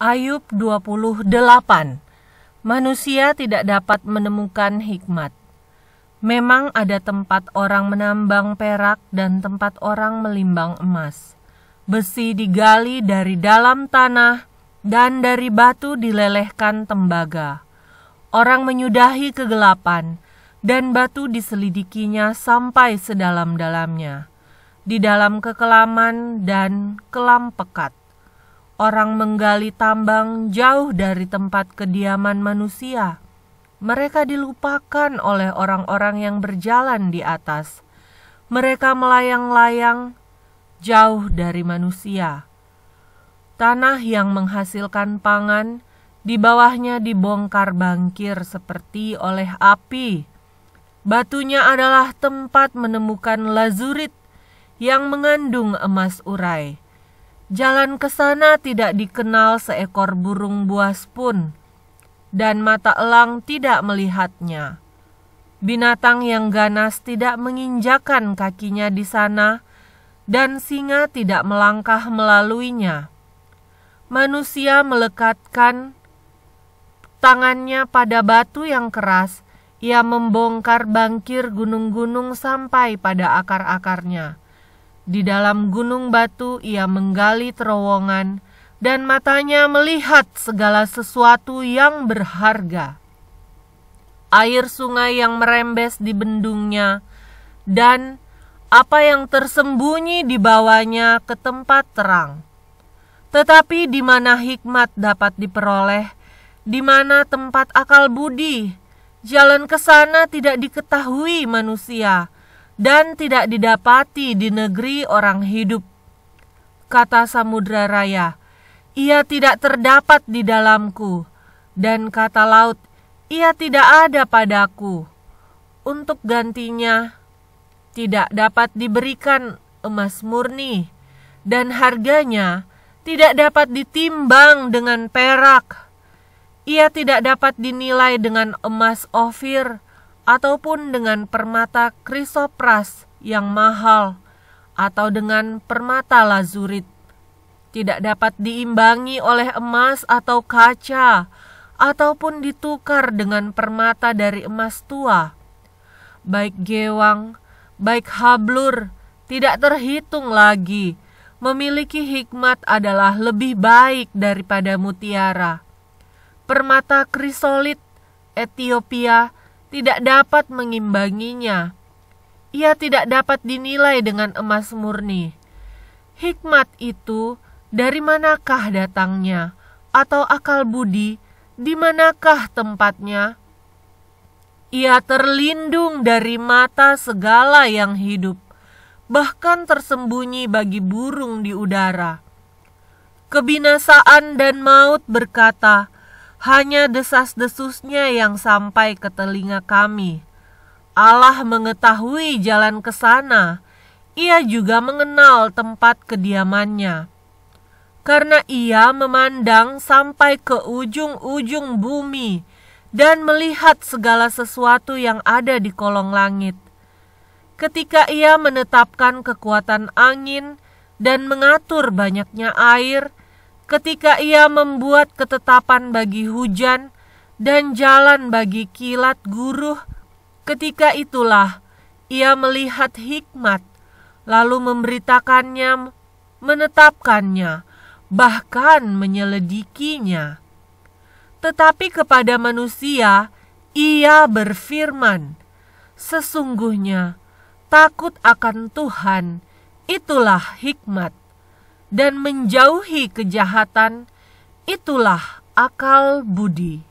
Ayub 28. Manusia tidak dapat menemukan hikmat. Memang ada tempat orang menambang perak dan tempat orang melimbang emas. Besi digali dari dalam tanah dan dari batu dilelehkan tembaga. Orang menyudahi kegelapan dan batu diselidikinya sampai sedalam-dalamnya. Di dalam kekelaman dan kelam pekat. Orang menggali tambang jauh dari tempat kediaman manusia. Mereka dilupakan oleh orang-orang yang berjalan di atas. Mereka melayang-layang jauh dari manusia. Tanah yang menghasilkan pangan, di bawahnya dibongkar bangkir seperti oleh api. Batunya adalah tempat menemukan lazurit yang mengandung emas urai. Jalan ke sana tidak dikenal seekor burung buas pun, dan mata elang tidak melihatnya. Binatang yang ganas tidak menginjakan kakinya di sana, dan singa tidak melangkah melaluinya. Manusia melekatkan tangannya pada batu yang keras, ia membongkar bangkir gunung-gunung sampai pada akar-akarnya. Di dalam gunung batu ia menggali terowongan dan matanya melihat segala sesuatu yang berharga. Air sungai yang merembes di bendungnya dan apa yang tersembunyi di bawahnya ke tempat terang. Tetapi di mana hikmat dapat diperoleh, di mana tempat akal budi, jalan ke sana tidak diketahui manusia dan tidak didapati di negeri orang hidup. Kata Samudra Raya, ia tidak terdapat di dalamku, dan kata laut, ia tidak ada padaku. Untuk gantinya, tidak dapat diberikan emas murni, dan harganya tidak dapat ditimbang dengan perak. Ia tidak dapat dinilai dengan emas Ofir, ataupun dengan permata krisopras yang mahal, atau dengan permata lazurit. Tidak dapat diimbangi oleh emas atau kaca, ataupun ditukar dengan permata dari emas tua. Baik gewang, baik hablur, tidak terhitung lagi. Memiliki hikmat adalah lebih baik daripada mutiara. Permata krisolit Ethiopia tidak dapat mengimbanginya. Ia tidak dapat dinilai dengan emas murni. Hikmat itu dari manakah datangnya? Atau akal budi di manakah tempatnya? Ia terlindung dari mata segala yang hidup, bahkan tersembunyi bagi burung di udara. Kebinasaan dan maut berkata, hanya desas-desusnya yang sampai ke telinga kami. Allah mengetahui jalan ke sana, ia juga mengenal tempat kediamannya. Karena ia memandang sampai ke ujung-ujung bumi dan melihat segala sesuatu yang ada di kolong langit. Ketika ia menetapkan kekuatan angin dan mengatur banyaknya air, ketika ia membuat ketetapan bagi hujan dan jalan bagi kilat guruh, ketika itulah ia melihat hikmat, lalu memberitakannya, menetapkannya, bahkan menyelidikinya. Tetapi kepada manusia, ia berfirman, sesungguhnya takut akan Tuhan, itulah hikmat. Dan menjauhi kejahatan, itulah akal budi.